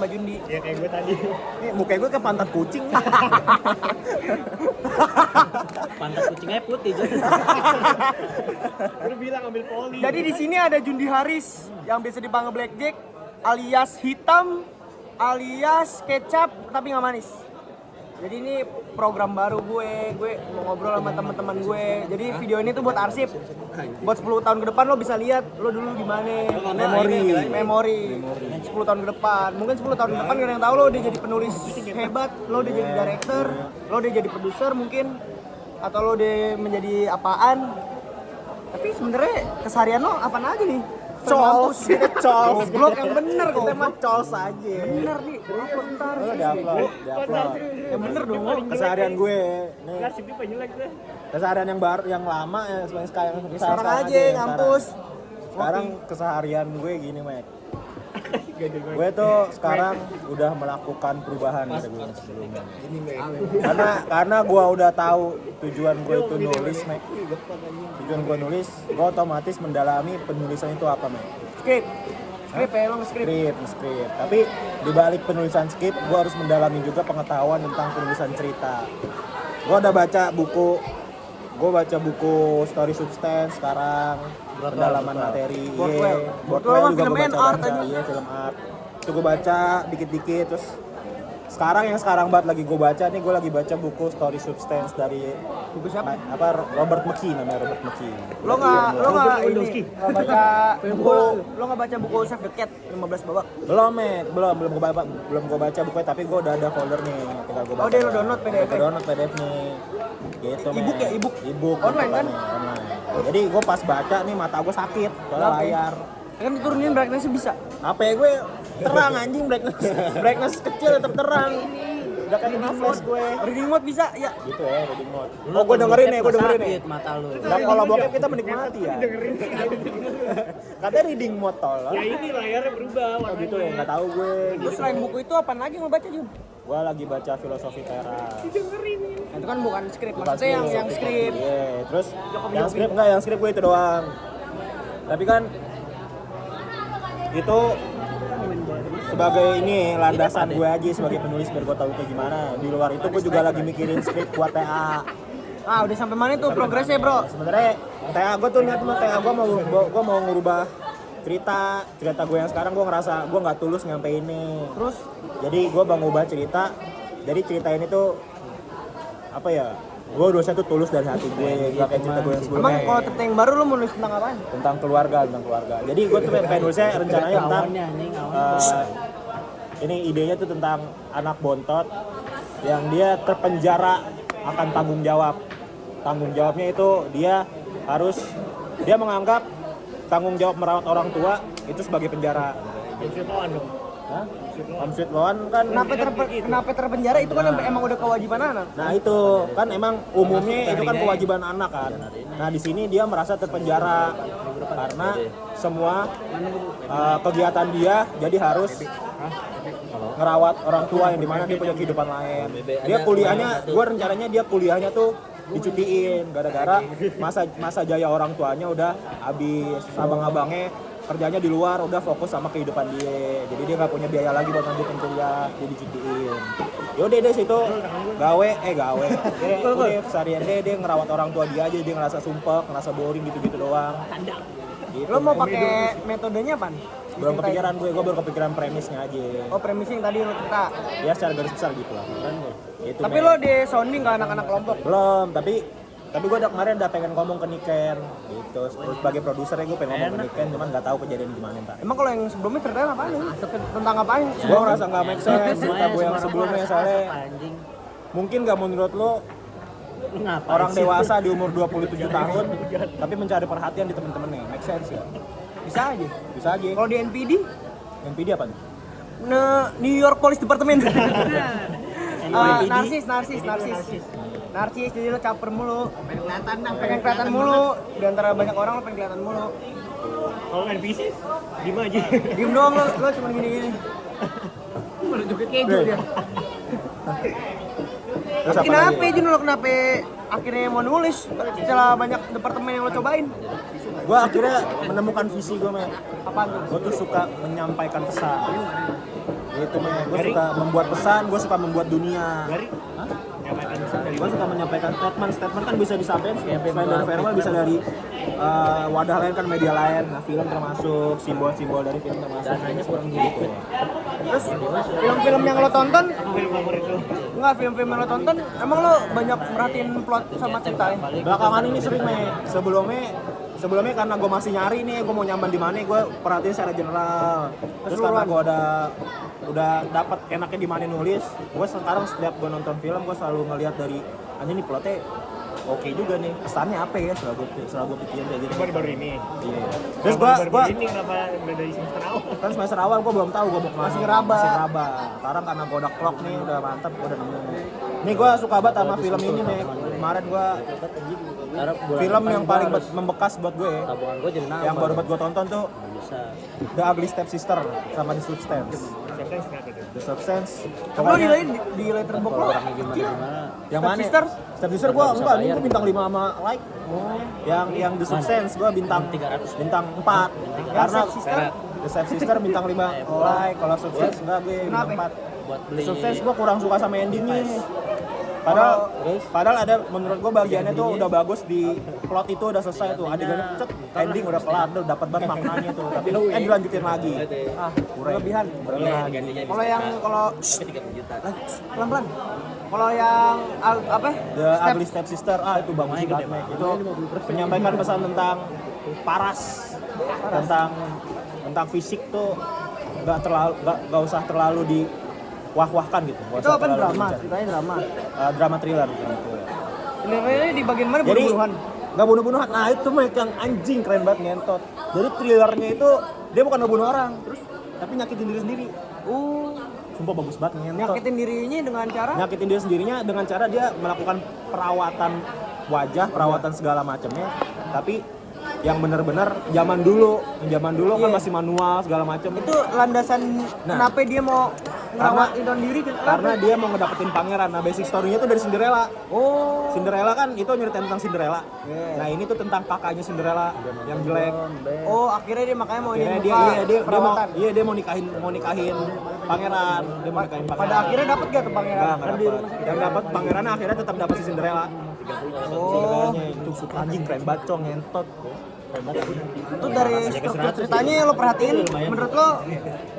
sama Jundi. Ya kayak gue tadi. Nih muka gue kayak pantat kucing. Pantat kucingnya putih jadi. Gue bilang ambil poli. Jadi di sini ada Jundi Haris yang biasa dipanggil Blackjack, alias hitam, alias kecap tapi nggak manis. Jadi ini program baru gue mau ngobrol sama teman-teman gue. Jadi video ini tuh buat arsip. Buat 10 tahun ke depan lo bisa lihat lo dulu gimana. Memori. 10 tahun ke depan. Mungkin 10 tahun ke depan gak ada yang tahu lo udah jadi penulis hebat, lo udah jadi director, lo udah jadi produser mungkin, atau lo udah menjadi apaan. Tapi sebenarnya keseharian lo apaan aja nih? Cols, kita cols. Goblok yang bener kok. Kita mah cols aja. Bener nih, upload ntar. Diupload. Yang bener dong. Keseharian gue nih. Kasih dia jelek deh. Keseharian yang baru, yang lama ya sekarang Sekarang aja ngampus. Sekarang keseharian gue gini, Mek. Gue tuh sekarang udah melakukan perubahan dari gue sebelumnya. Karena gue udah tahu tujuan gue itu nulis, Mek. Tujuan gue nulis, gue otomatis mendalami penulisan itu apa, Mek. Skrip ya, lo nge-skrip. Skrip. Tapi di balik penulisan skrip, gue harus mendalami juga pengetahuan tentang penulisan cerita. Gue udah baca buku Story Substance sekarang, pendalaman materi, Boardwell juga gue baca, film art. Itu gue baca dikit-dikit, terus sekarang banget lagi gue baca nih, gue lagi baca buku Story Substance dari Buku siapa? Robert McKee namanya, Robert McKee. Lo nggak baca buku Save the Cat 15 babak? Belum gue baca bukunya, tapi gue udah ada folder nih, tinggal gue baca. Oh, dia lo download PDF. Download PDF nih. Gitu, Ebook ya, ebook. Ebook Online kan? Online. Jadi gue pas baca nih mata gue sakit soalnya layar. Kan diturunin brightness bisa. HP gue terang anjing, brightness kecil tetap terang. Udah kayak kena flash gue. Reading mode bisa ya. Gitu ya, reading mode. Oh, gue dengerin nih. Sakit mata lu. Nah, kalau bokep kita menikmati ya. Katanya reading mode tolong. Ya ini layarnya berubah Oh warnanya. gitu ya, nggak tahu gue. Terus selain buku itu apa lagi yang lo baca, Jum? Gue lagi baca Filosofi Teras. Nah, itu kan bukan skrip, maksudnya yang skrip. Iya, terus yang skrip gue itu doang. Tapi kan itu sebagai ini landasan gue aja sebagai penulis biar gue tahu kayak gimana. Di luar itu gue juga lagi mikirin skrip buat TA. Ah, udah sampai mana tuh progresnya, Bro? Sebenarnya TA gue tuh niat TA gue mau ngubah cerita gue yang sekarang. Gue ngerasa gue nggak tulus nyampe ini. Terus Jadi gue mau ngubah cerita. Jadi cerita ini tuh apa ya? Gue dosanya tuh tulus dari hati gue, gak kayak cerita gue yang sebelumnya. emang kalau cerita yang baru lo mau nulis tentang apa? Tentang keluarga. Jadi gue tuh pengen nulisnya rencananya tentang ini idenya tuh tentang anak bontot yang dia terpenjara akan tanggung jawab. Tanggung jawabnya itu dia menganggap tanggung jawab merawat orang tua itu sebagai penjara. Hah? Home Sweet Loan kan Kenapa terpenjara itu kan emang udah kewajiban anak. Nah itu kan emang umumnya itu kan kewajiban anak kan. Nah di sini dia merasa terpenjara karena semua kegiatan dia jadi harus ngerawat orang tua yang dimana dia punya kehidupan lain. Dia rencananya dia kuliahnya tuh dicutiin gara-gara masa jaya orang tuanya udah habis, abang-abangnya kerjanya di luar udah fokus sama kehidupan dia, jadi dia nggak punya biaya lagi buat lanjutin kuliah, dia dicutiin. Yaudah deh situ gawe dia keseharian dia ngerawat orang tua dia aja, dia ngerasa sumpah, ngerasa boring gitu doang. Gitu. Lo mau pakai metodenya apa? Belum kepikiran gue baru kepikiran premisnya aja. Oh, premisnya yang tadi lo cerita. Ya secara garis besar gitu lah. Gitu, tapi lo di sounding ke anak-anak kelompok? Belum, tapi gue kemarin udah pengen ngomong ke Niken gitu. Sebagai produsernya gue pengen ngomong ke Niken, cuman nggak tahu kejadian gimana ntar. Emang kalau yang sebelumnya ceritanya apaan nih? Tentang apaan? Gue ngerasa nggak make sense cerita gue yang sebelumnya, soalnya mungkin nggak menurut lo orang dewasa di umur 27 tahun tapi mencari perhatian di temen-temennya, make sense ya? Bisa aja. Kalau di NPD? NPD apa nih? New York Police Department. Narsis, jadi lo caper mulu. Pengen kelihatan mulu. Di antara banyak orang lo pengen kelihatan mulu. Kalau NPC, diem aja. Diem doang lo cuma gini-gini. Malah joget keju dia. Kenapa Jun lo akhirnya mau nulis setelah banyak departemen yang lo cobain? Gue akhirnya menemukan visi gue, men. Apaan tuh? Gue tuh suka menyampaikan pesan. Itu gue suka membuat pesan, gue suka membuat dunia. Dari menyampaikan pesan dari Gue suka menyampaikan statement kan bisa disampaikan selain dari verbal bisa dari wadah lain kan media lain. Nah film termasuk simbol-simbol dari film termasuk. Dananya kurang gitu. Terus film-film yang lo tonton, film favorit lu. enggak film-film yang lo tonton, emang lo banyak merhatiin plot sama ceritanya? Belakangan ini sering nih. Sebelumnya karena gue masih nyari nih, gue mau nyaman di mana, gue perhatiin secara general. Terus karena gue udah dapat enaknya di mana nulis, gue sekarang setiap gue nonton film gue selalu ngelihat dari anjing nih plotnya oke juga nih, kesannya apa ya, selalu gue pikirin kayak gitu. Baru ini. Iya. Terus gue ini kenapa udah dari semester awal? kan semester awal gue belum tahu gue mau kemana. Masih ngeraba. Sekarang karena gue udah clock nih, udah mantep, gue udah nemu. Nih gue suka banget sama film ini nih. Kemarin gue film yang paling membekas buat gue ya, Tabungan gue jadi nambah. yang baru buat gue tonton tuh Bisa. The Ugly Stepsister sama The Substance. Siapa yang kenapa tuh? The Substance. Tapi lo di Letterboxd lo Orangnya gimana? Yang mana? Stepsister? Stepsister gue enggak, ini gue bintang 5 sama like. Yang The Substance gue bintang 300. bintang 4. Karena Stepsister? The Stepsister bintang 5 like, kalau Substance enggak gue bintang Kenapa? 4. Buat beli. Substance gue kurang suka sama endingnya. Padahal ada menurut gue bagiannya tuh udah bagus di plot itu udah selesai tuh, adegannya cet, ending udah kelar tuh, dapat banget maknanya tuh. Tapi dilanjutin lagi. Ah, berlebihan. Kalau Tapi 30 juta. pelan-pelan. Kalau yang apa? The Ugly Stepsister, itu bagus banget. Mek. Itu menyampaikan pesan tentang paras, tentang fisik tuh nggak usah terlalu diwah-wahkan gitu. Nggak Itu usah apa terlalu drama? diincar. Ceritanya drama. Drama thriller gitu. Ini di bagian mana Jadi bunuh-bunuhan? nggak bunuh-bunuhan. Nah itu Mek, yang anjing keren banget ngentot. Jadi thrillernya itu dia bukan ngebunuh orang, terus tapi nyakitin diri sendiri. Sumpah bagus banget ngentot. Nyakitin dirinya dengan cara Nyakitin diri sendirinya dengan cara dia melakukan perawatan wajah, perawatan segala macamnya. Tapi yang benar-benar zaman dulu kan Iya. masih manual segala macam. itu landasan kenapa dia mau ngerawat Idon diri gitu. Karena dia mau ngedapetin pangeran. Nah, basic story-nya tuh dari Cinderella. Oh, Cinderella kan itu nyeritain tentang Cinderella. Yeah. Nah, ini tuh tentang kakaknya Cinderella yang jelek. oh akhirnya dia makanya mau Akhirnya ini perawatan. dia mau nikahin pangeran. Dia mau nikahin pangeran. Pada akhirnya dapat gak tuh pangeran? Nggak dapet. Yang dapat pangeran akhirnya tetap dapat si Cinderella. Oh, Cinderellanya itu super anjing keren banget cong, ngentot. itu dari struktur ceritanya lo perhatiin. Menurut lo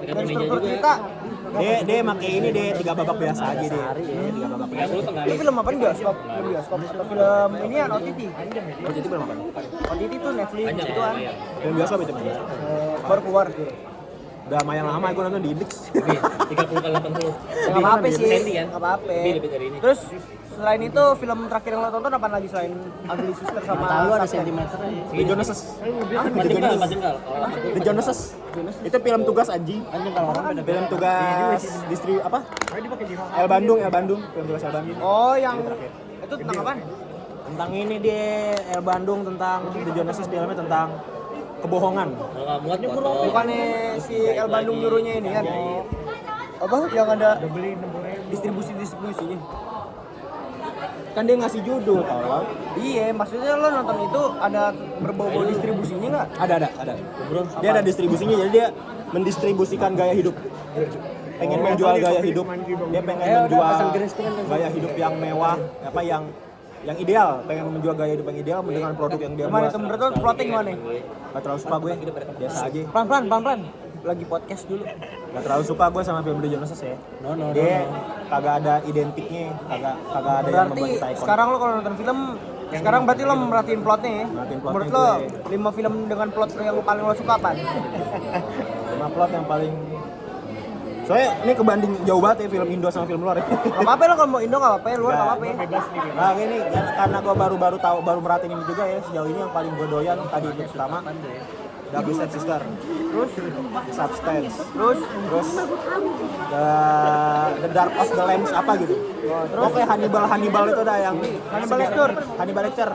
dari struktur cerita Dia make ini deh 3 babak biasa aja deh. 3 babak biasa. ini film apa nih bioskop? Film bioskop atau film ini ya OTT? Oh, jadi belum apa? OTT tuh Netflix gituan. Film bioskop itu Mas. Baru keluar tuh. Udah lumayan lama gue nonton di Index. 30 kali 80. Ya nggak apa-apa sih, Senti kan? nggak apa-apa. Lebih dari ini. Terus selain itu film terakhir yang lo tonton apa lagi selain Ugly Sister sama Mata lu ada Substance? sentimeternya. The Joneses. Empat jengkal. The Joneses. Itu film tugas anjing. Kan jengkal orang beda. Film tugas apa? El Bandung. Film tugas El Bandung. Oh, yang itu tentang apa? Tentang ini dia El Bandung, tentang The Joneses, filmnya tentang kebohongan. Kalau nggak muat foto. Bukannya si El Bandung nyuruhnya ini kan? Apa yang ada distribusinya? Kan dia ngasih judul kalau Iya, maksudnya lo nonton itu ada berbau-bau distribusinya nggak? ada. Dia ada distribusinya, jadi dia mendistribusikan gaya hidup. Pengen menjual gaya hidup. Dia pengen menjual gaya hidup yang mewah, apa yang ideal, pengen menjual gaya hidup yang ideal dengan produk yang dia Gimana buat. tuh menurut lo plotting gimana? Gak terlalu suka gue, biasa aja. Pelan-pelan. Lagi podcast dulu. Gak terlalu suka gue sama film The Joneses ya. Dia kagak ada identiknya, kagak ada yang Berarti membuat kita ikon. sekarang lo kalau nonton film, sekarang berarti lo merhatiin plotnya ya? Merhatiin plotnya Menurut lo gue. 5 film dengan plot yang paling lo suka apa? 5 plot yang paling. Soalnya ini kebanding jauh banget ya film Indo sama film luar ya. Gak apa-apa lo kalau mau Indo gak apa-apa, luar gak apa-apa. Nah ini karena gue baru merhatiin ini juga ya, sejauh ini yang paling gue doyan tadi itu pertama The Ugly Stepsister, terus Substance, terus The Dark of the Lambs apa gitu. Terus kayak Hannibal itu ada yang Hannibal Lecter,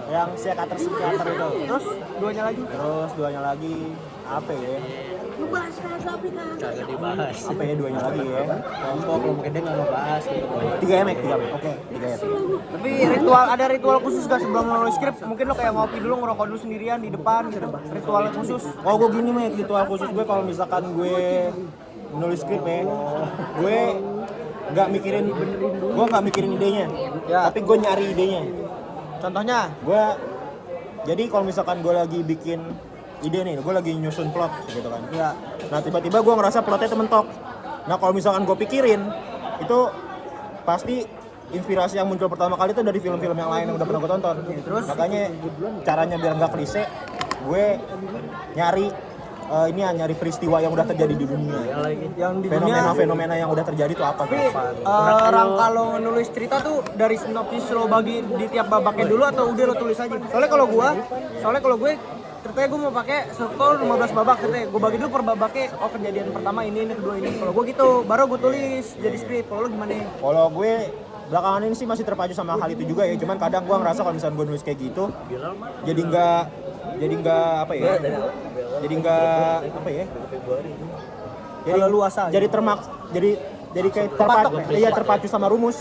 yang psikiater itu. Terus duanya lagi apa ya? Kagak dibahas. Apa ya duanya lagi ya? Kelompok lo mungkin dia nggak mau bahas. 3 Mek. Oke, 3 ya. Tapi ada ritual khusus gak sebelum lo skrip? Mungkin lo kayak ngopi dulu, ngerokok dulu sendirian di depan gitu. Ritual khusus. Oh gue gini Mek, ritual khusus gue kalau misalkan gue nulis skrip ya, gue nggak mikirin idenya, Ya. tapi gue nyari idenya. Contohnya? Gue jadi kalau misalkan gue lagi bikin ide nih, gue lagi nyusun plot gitu kan. Ya. Nah tiba-tiba gue ngerasa plotnya tuh mentok. Nah kalau misalkan gue pikirin, itu pasti inspirasi yang muncul pertama kali itu dari film-film yang lain yang udah pernah gue tonton. Terus? Makanya caranya biar nggak klise, gue nyari nyari peristiwa yang udah terjadi di dunia. Yang di dunia. Fenomena yang udah terjadi tuh apa? Tapi rangka lo nulis cerita tuh dari sinopsis lo bagi di tiap babaknya dulu atau udah lo tulis aja? Soalnya kalau gue ceritanya gue mau pakai struktur 15 babak ceritanya. Gue bagi dulu per babaknya, oh kejadian pertama ini kedua ini. Kalau gue gitu, baru gue tulis jadi skrip. Kalau lo gimana? Kalau gue belakangan ini sih masih terpacu sama hal itu juga ya. Cuman kadang gue ngerasa kalau misalnya gue nulis kayak gitu, jadi nggak apa ya? Jadi luasa. Jadi kayak terpacu sama rumus.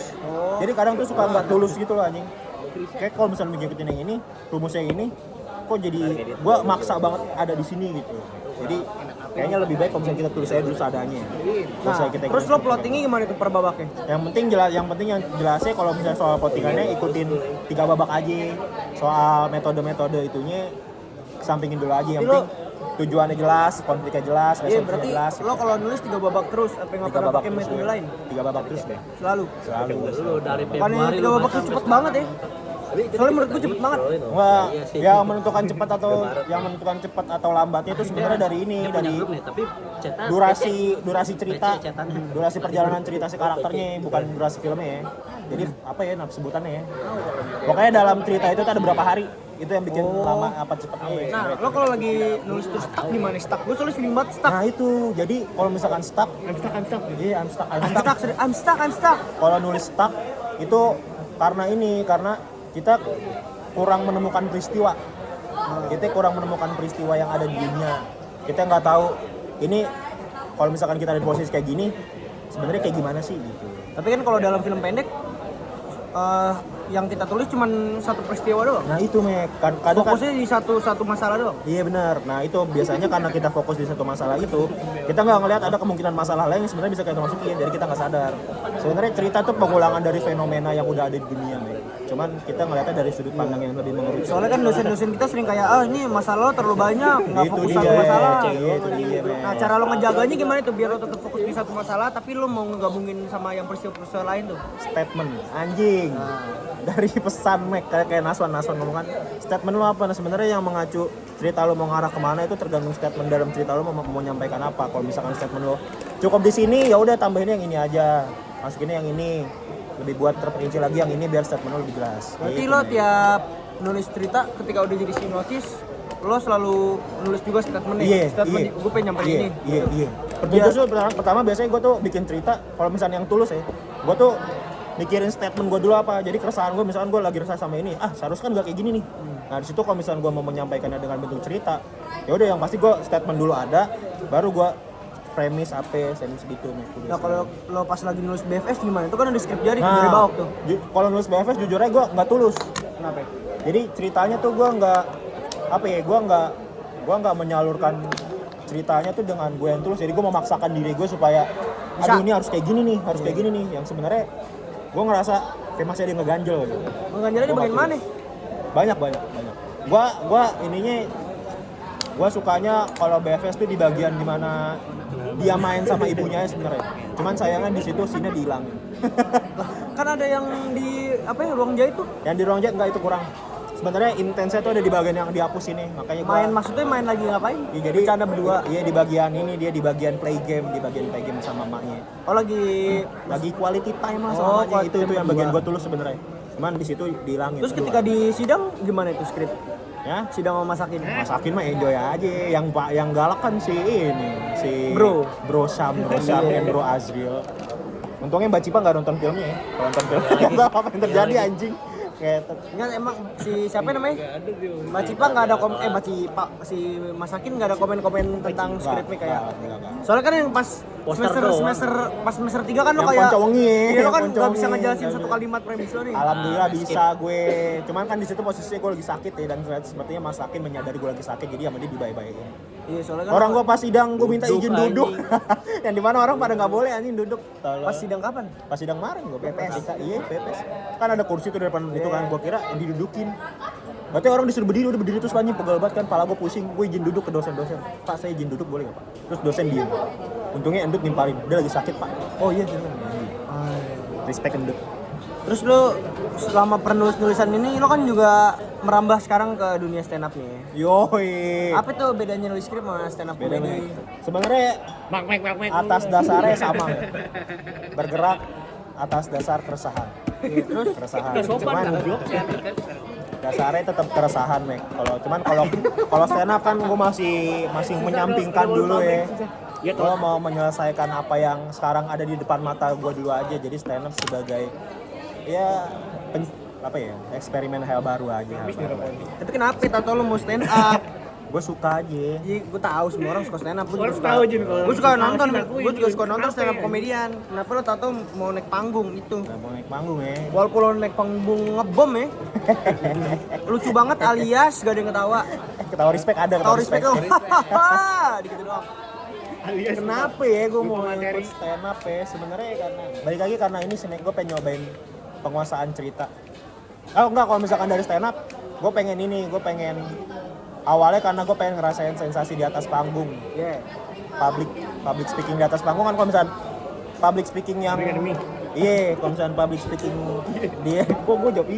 Jadi kadang tuh suka nggak tulus gitu loh anjing. Kayak kalau misalnya ngikutin yang ini, rumusnya ini, kok jadi gue maksa banget ada di sini gitu. Jadi kayaknya lebih baik kalau misalnya kita tulis aja dulu seadanya. Terus lo plottingnya gimana tuh per babaknya? Yang penting yang jelasnya kalau misalnya soal plottingannya ikutin 3 babak aja. Soal metode-metode itunya sampingin dulu aja. Yang penting tujuannya jelas, konfliknya jelas, Iya, resolusinya berarti jelas. lo kalau nulis 3 babak terus, apa yang nggak 3 pernah babak pakai terus metode ya. lain? 3 babak terus deh. Selalu. Lu dari Bukannya Februari 3 babak tuh cepet banget ya? Soalnya menurut gue cepet banget. Wah, yang menentukan cepat atau lambatnya itu sebenarnya dari ini, dari tapi cetak durasi cerita, durasi perjalanan cerita si karakternya, bukan durasi filmnya ya. Jadi apa ya sebutannya ya? Pokoknya dalam cerita itu ada berapa hari, itu yang bikin lama apa cepatnya. Nah, lo kalau lagi nulis terus stuck gimana stuck? Gue soalnya sering banget stuck. Nah itu, jadi kalau misalkan stuck. Iya, I'm stuck. Kalau nulis stuck itu karena kita kurang menemukan peristiwa. Kita kurang menemukan peristiwa yang ada di dunia. Kita nggak tahu ini kalau misalkan kita ada di posisi kayak gini, sebenarnya kayak gimana sih gitu. Tapi kan kalau dalam film pendek yang kita tulis cuma satu peristiwa doang. Nah itu kadang Fokusnya di satu masalah doang. Iya benar. Nah itu biasanya karena kita fokus di satu masalah itu, kita nggak ngelihat ada kemungkinan masalah lain yang sebenarnya bisa kita masukin, jadi kita nggak sadar. Sebenarnya cerita tuh pengulangan dari fenomena yang udah ada di dunia, men. Cuman kita ngelihatnya dari sudut pandang yang lebih mengerucut. Soalnya kan dosen-dosen kita sering kayak ini masalah lo terlalu banyak, nggak Itu fokus dia, satu masalah. iya, itu dia, men. Nah cara lo ngejaganya gimana tuh biar lo tetap fokus di satu masalah, tapi lo mau ngegabungin sama yang peristiwa-peristiwa lain tuh? Statement anjing dari pesan Mac kayak Naswan ngomong kan statement lo apa. Nah sebenarnya yang mengacu cerita lo mau ngarah kemana itu tergantung statement dalam cerita lo mau menyampaikan apa. Kalau misalkan statement lo cukup di sini ya udah tambahin yang ini aja, masukin yang ini, lebih buat terperinci lagi yang ini biar statement lo lebih jelas. Berarti Gitu, lo men. tiap nulis cerita ketika udah jadi sinopsis lo selalu nulis juga statementnya. Iya. Gue pengen nyampein ini. Iya. Terus pertama biasanya gue tuh bikin cerita kalau misalnya yang tulus ya, gue tuh mikirin statement gue dulu apa. Jadi keresahan gue, misalkan gue lagi resah sama ini, seharusnya kan gak kayak gini nih. Nah di situ kalau misalnya gue mau menyampaikannya dengan bentuk cerita, ya udah yang pasti gue statement dulu ada, baru gue premis apa semis gitu. Nah kalau lo pas lagi nulis BFS gimana? Itu kan ada skrip jadi Nah, dari bawah tuh. Kalau nulis BFS jujur aja gue nggak tulus. Kenapa? Jadi ceritanya tuh gue nggak menyalurkan ceritanya tuh dengan gue yang tulus. Jadi gue memaksakan diri gue supaya aduh ini harus kayak gini nih, yang sebenarnya gue ngerasa kayak masih ada yang ngeganjel gitu. Ngeganjelnya di bagian mana? Banyak. Gue sukanya kalau BFS tuh di bagian dimana dia main sama ibunya sebenarnya. Cuman sayangnya di situ scene-nya dihilangin. Kan ada yang di ruang jahit tuh. Yang di ruang jahit enggak, itu kurang. Sebenarnya intensnya tuh ada di bagian yang dihapus ini, makanya Maksudnya main lagi ngapain? Ya, jadi bercanda berdua. Iya di bagian ini, dia di bagian play game sama mamanya. Oh lagi Quality time lah sama mamanya. quality Itu time yang bagian berdua. gue tulus sebenarnya. Cuman di situ dihilangin. Terus ketika di sidang gimana itu skrip? ya Sidang sama masakin. masakin mah enjoy aja. Yang galak kan si Bro Sam dan Bro Azril. Untungnya Mbak Cipa nggak nonton filmnya ya. Kalau nonton filmnya nggak tahu apa yang terjadi anjing. Enggak emang siapa namanya? Mbak Cipa nggak ada si Masakin nggak ada komen-komen tentang skripnya kayak. Soalnya kan yang pas semester 3 kan lo Yang kayak ponco wengi. Iya lo kan Ponco nggak bisa wengi. ngejelasin satu kalimat premis lo nih. Alhamdulillah bisa gue. Cuman kan di situ posisinya gue lagi sakit ya, dan sepertinya Mas Sakin menyadari gue lagi sakit, jadi sama dia dibaik-baikin. Iya, soalnya kan Orang gua pas sidang gua minta Duduk, izin anjing. duduk. Yang dimana orang pada nggak boleh anjing duduk. pas sidang kapan? Pas sidang kemarin gua PPS. Iya, PPS. Kan ada kursi tuh di depan itu kan, gua kira didudukin. Berarti orang disuruh berdiri, udah berdiri terus anjing pegel banget kan, pala gua pusing. Gua izin duduk ke dosen-dosen. Pak, saya izin duduk boleh nggak Pak? Terus dosen diem. Untungnya Endut nimpalin, dia lagi sakit Pak. Oh iya, silakan. Respect Endut. Terus lo selama penulis-nulisan ini lo kan juga merambah sekarang ke dunia stand up nih. Yoi. Apa tuh bedanya nulis skrip sama stand up Beda comedy? nih. Sebenarnya Mak. atas dasarnya sama. Bergerak atas dasar keresahan. Terus Keresahan. Udah sopan Cuman dah. dasarnya tetap keresahan, Mek. Kalau stand up kan gue masih menyampingkan dulu ya. Gue mau menyelesaikan apa yang sekarang ada di depan mata gue dulu aja. Jadi stand up sebagai ya eksperimen hal baru aja. tapi kenapa tato lo mau stand up? Gue suka aja. Iya, gue tahu semua orang suka stand up. Gue Orang juga tahu, Jun, kalau gue suka tahu nonton. sih ngakuin, Gue juga Jun. suka nonton Kenapa stand up ya? komedian. Kenapa lo tato mau naik panggung itu? Nah, mau naik panggung ya. Walaupun lo naik panggung ngebom ya. Lucu banget alias gak ada yang ketawa. Ketawa respect ada. Tahu respect lo. Dikit doang. Alias Kenapa ya gue mau Lupa materi. ikut stand up ya? Sebenarnya karena balik lagi karena ini sih gue pengen nyobain penguasaan cerita. Oh enggak, kalau misalkan dari stand up, gue pengen awalnya karena gue pengen ngerasain sensasi di atas panggung. Iya. Public speaking di atas panggung kan, kalau misalkan public speaking yang kalau misalkan public speaking dia gue jawab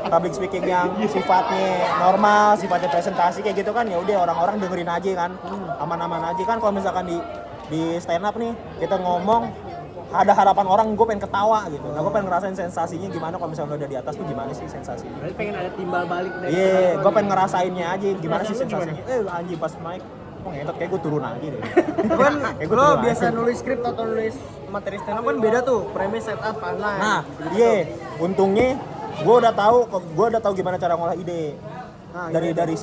public speaking yang sifatnya normal, sifatnya presentasi kayak gitu kan, ya udah orang-orang dengerin aja kan, aman-aman aja kan. Kalau misalkan di stand up nih kita ngomong ada harapan orang, gue pengen ketawa gitu. Nah, gue pengen ngerasain sensasinya gimana kalau misalnya udah di atas tuh gimana sih sensasinya. Berarti pengen ada timbal balik dari Iya, gue pengen ngerasainnya aja gimana sih Perasaan lu sensasinya. Anjing pas naik, kok ngentot kayak gue turun aja deh. Tapi kan Kayak gua lo turun biasa aja. nulis skrip atau nulis materi stand up kan beda tuh. Premis, setup, punchline. Nah, untungnya gue udah tahu gimana cara ngolah ide. Nah, dari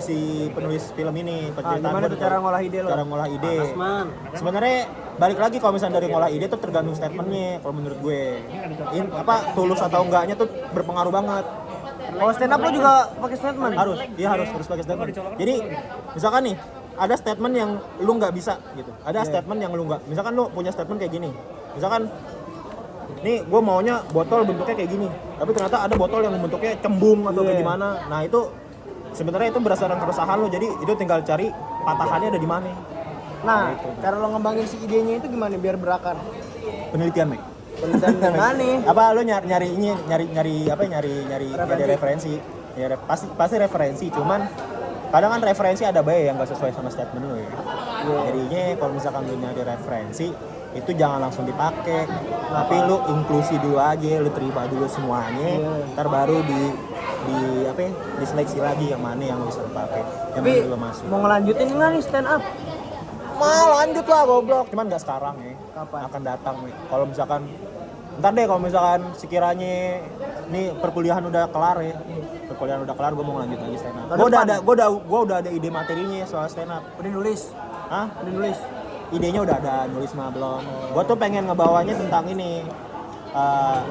si penulis film ini, penceritaan gimana gua tuh udah cara tahu ngolah ide lo? Cara ngolah ide. Man. Sebenarnya balik lagi kalau misalnya dari ngolah ide tuh tergantung statementnya kalau menurut gue. Tulus atau enggaknya tuh berpengaruh banget. Kalau stand up lo juga pakai statement? harus pakai statement. Jadi misalkan nih ada statement yang lu nggak bisa gitu, ada statement yang lu nggak, misalkan lu punya statement kayak gini, misalkan nih gue maunya botol bentuknya kayak gini, tapi ternyata ada botol yang bentuknya cembung atau kayak gimana. Nah itu sebenarnya itu berdasarkan keresahan lo, jadi itu tinggal cari patahannya ada di mana. Nah, cara lo ngembangin si idenya itu gimana biar berakar? Penelitian, Mek. Penelitian gimana? Apa lo nyari referensi. Ya pasti referensi, cuman kadang kan referensi ada baik yang nggak sesuai sama statement lo ya. Jadinya kalau misalkan lo nyari referensi itu jangan langsung dipakai, tapi lu inklusi dulu aja, lu terima dulu semuanya, ntar baru diseleksi lagi yang mana yang bisa dipakai, yang Tapi mana dulu masuk. mau ngelanjutin nggak nih stand up? Lanjut lah goblok, cuman nggak sekarang ya. Kapan? Akan datang nih. Kalau misalkan sekiranya nih perkuliahan udah kelar ya, gue mau lanjut lagi stand up. Gue udah ada ide materinya soal stand up. Udah nulis? Hah? Udah nulis? Idenya udah ada, nulis mah belum. Gue tuh pengen ngebawanya tentang ini,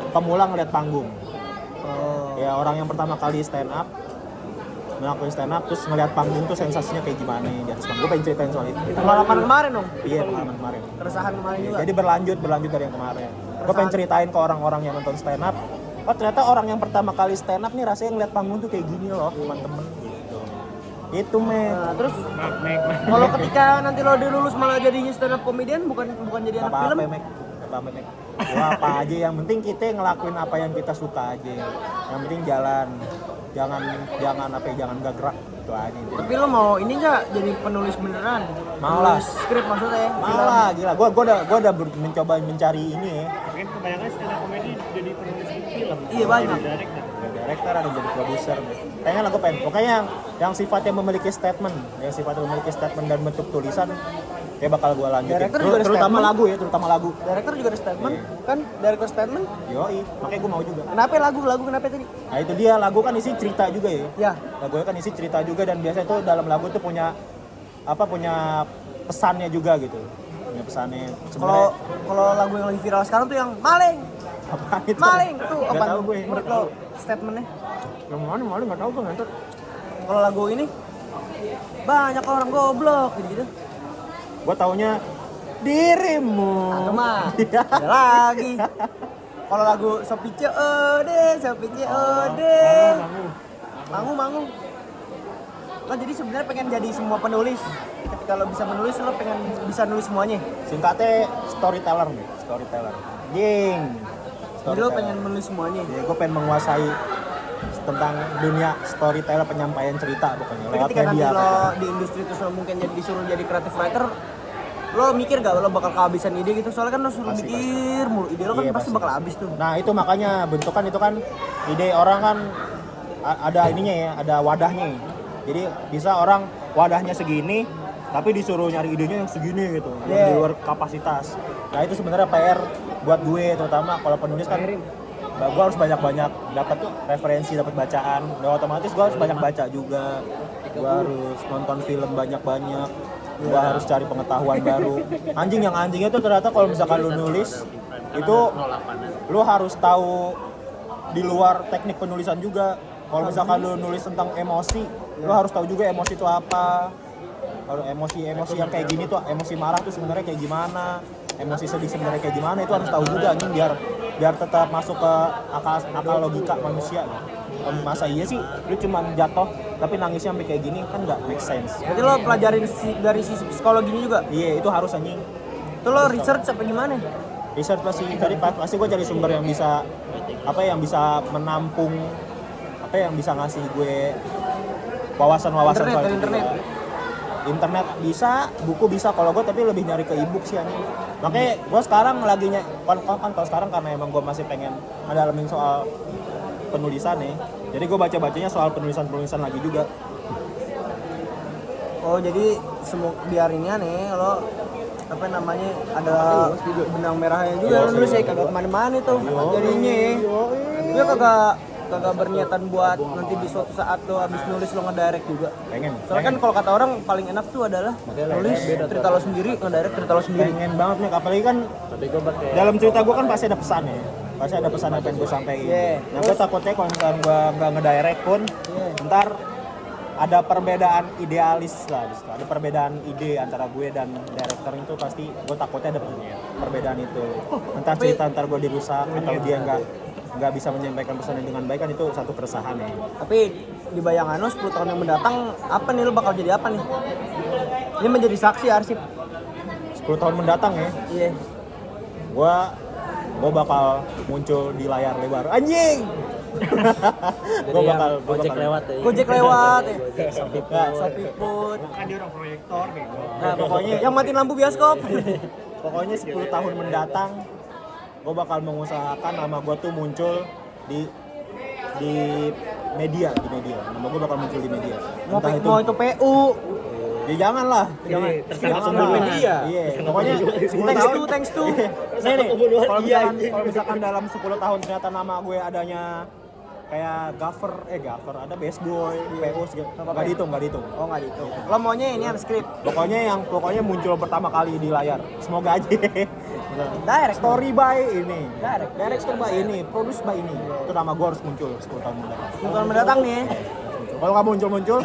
pemula ngeliat panggung. Ya orang yang pertama kali stand up, ngelakuin stand up terus ngeliat panggung tuh sensasinya kayak gimana di atas panggung. Gue pengen ceritain soal itu. Pengalaman kemarin dong? Iya, pengalaman kemarin. Keresahan kemarin juga? Jadi berlanjut dari yang kemarin. Gue pengen ceritain ke orang-orang yang nonton stand up, oh ternyata orang yang pertama kali stand up nih rasanya ngeliat panggung tuh kayak gini loh teman-teman. Itu Nah, terus Mek. kalau ketika nanti lo udah lulus malah jadinya stand up comedian bukan jadi anak film? Apa Mek? Gua apa aja, yang penting kita ngelakuin apa yang kita suka aja. Yang penting jalan. Jangan gak gerak itu aja. Tapi lo mau ini nggak jadi penulis beneran? Mau lah. Penulis skrip maksudnya? Malah gila, gua udah mencoba mencari ini ya. Mungkin kebanyakan stand up comedy jadi penulis film. Iya, banyak. Jadi director. Ada director, ada jadi produser. Kayaknya lah gue pengen. Pokoknya yang sifatnya memiliki statement, dan bentuk tulisan, kayak bakal gue lanjutin. Director juga ada Terutama statement. lagu. Director juga ada statement, kan? Director statement. Yoi, makanya gue mau juga. Kenapa lagu kenapa tadi? Nah itu dia, lagu kan isi cerita juga ya. Ya. Lagunya kan isi cerita juga, dan biasanya tuh dalam lagu tuh punya pesannya juga gitu. Punya pesannya. Kalau lagu yang lagi viral sekarang tuh yang maling Apaan itu? tuh Nggak apa? tahu gue. Menurut lo statementnya? Yang mana maling nggak tahu gue ngentot. Kalau lagu ini banyak orang goblok gitu. Gue taunya dirimu. Atau mah ada lagi. Kalau lagu Sopi COD, Mangu. Lo jadi sebenarnya pengen jadi semua penulis. Ketika lo bisa menulis, lo pengen bisa nulis semuanya. Singkatnya storyteller nih, storyteller. Jing. Jadi lo pengen menulis semuanya. Ya, gue pengen menguasai tentang dunia storyteller, penyampaian cerita pokoknya Tapi lewat ketika nanti media. lo di industri terus lo mungkin disuruh jadi creative writer, lo mikir gak lo bakal kehabisan ide gitu? Soalnya kan lo suruh Pasti, mikir mulu, ide lo kan Iya, pasti bakal habis tuh. Nah itu makanya bentukan itu kan ide orang kan ada ininya ya, ada wadahnya. Jadi bisa orang wadahnya segini, tapi disuruh nyari idenya yang segini gitu, yang di luar kapasitas. Nah itu sebenarnya PR buat gue, terutama kalau penulis kan, gue harus banyak-banyak dapat tuh referensi, dapat bacaan. Dan otomatis gue harus banyak baca juga. Gue harus nonton film banyak-banyak. Gue harus cari pengetahuan baru. Yang anjingnya tuh ternyata kalau misalkan lu nulis itu lu harus tahu di luar teknik penulisan juga. Kalau misalkan lu nulis tentang emosi, lu harus tahu juga emosi itu apa. Kalau emosi yang kayak gini tuh, emosi marah tuh sebenarnya kayak gimana, emosi sedih sebenarnya kayak gimana, itu harus tahu juga anjing, biar tetap masuk ke akal logika manusia. Masa iya sih lu cuma jatuh tapi nangisnya sampai kayak gini, kan nggak make sense. Berarti lo pelajarin dari sisi psikologinya juga? Iya, itu harus anjing. Itu lo research apa gimana? Research pasti gue cari sumber yang bisa menampung yang bisa ngasih gue wawasan Internet, soal dari itu. Internet bisa, buku bisa. Kalau gue tapi lebih nyari ke ebook sih anjing. Makanya gue sekarang lagi kalau sekarang karena emang gue masih pengen ngedalamin soal penulisan nih. Jadi gue bacanya soal penulisan lagi juga. Oh jadi biar ini nih lo apa namanya ada benang merahnya juga lo nulis ya, kagak kemana-mana tuh jadinya. Dia kagak berniatan buat nanti di suatu saat lo habis nulis lo ngedirect juga. Soalnya kan kalau kata orang paling enak tuh adalah nulis cerita lo sendiri, ngedirect cerita lo sendiri. Pengen banget nih, apalagi kan dalam cerita gue kan pasti ada pesan ya. Pasti ada pesan yang pengen gue sampaikan. Nah gue takutnya kalau misalnya gue nggak ngedirect pun, ntar ada perbedaan idealis lah, ada perbedaan ide antara gue dan director itu, pasti gue takutnya ada perbedaan itu. Entah cerita ntar gue dirusak atau dia nggak bisa menyampaikan pesannya dengan baik, kan itu satu keresahan ya. Tapi di bayangan lo 10 tahun yang mendatang apa nih, lo bakal jadi apa nih? Ini menjadi saksi arsip 10 tahun mendatang ya. Iya. Gue bakal muncul di layar lebar anjing. Gue bakal lewat ya. Gojek lewat ya. Sopi Food. Kan dia orang proyektor nih. Nah pokoknya Yang matiin lampu bioskop. pokoknya 10 tahun mendatang gue bakal mengusahakan nama gue tuh muncul di media. Nama gue bakal muncul di media. Mau itu PU. Ya jangan lah. Jangan media. Iya. Pokoknya 10 tahun. Thanks to. Nih, kalau misalkan dalam 10 tahun ternyata nama gue adanya kayak gaffer ada best boy, PU segala, nggak dihitung. Oh nggak dihitung. Lo maunya ini unscript. Pokoknya muncul pertama kali di layar. Semoga aja. Direct. Story by ini. Director by ini, produce by ini. Itu nama gue harus muncul 10 tahun mendatang. 10 tahun mendatang nih. Kalau nggak muncul,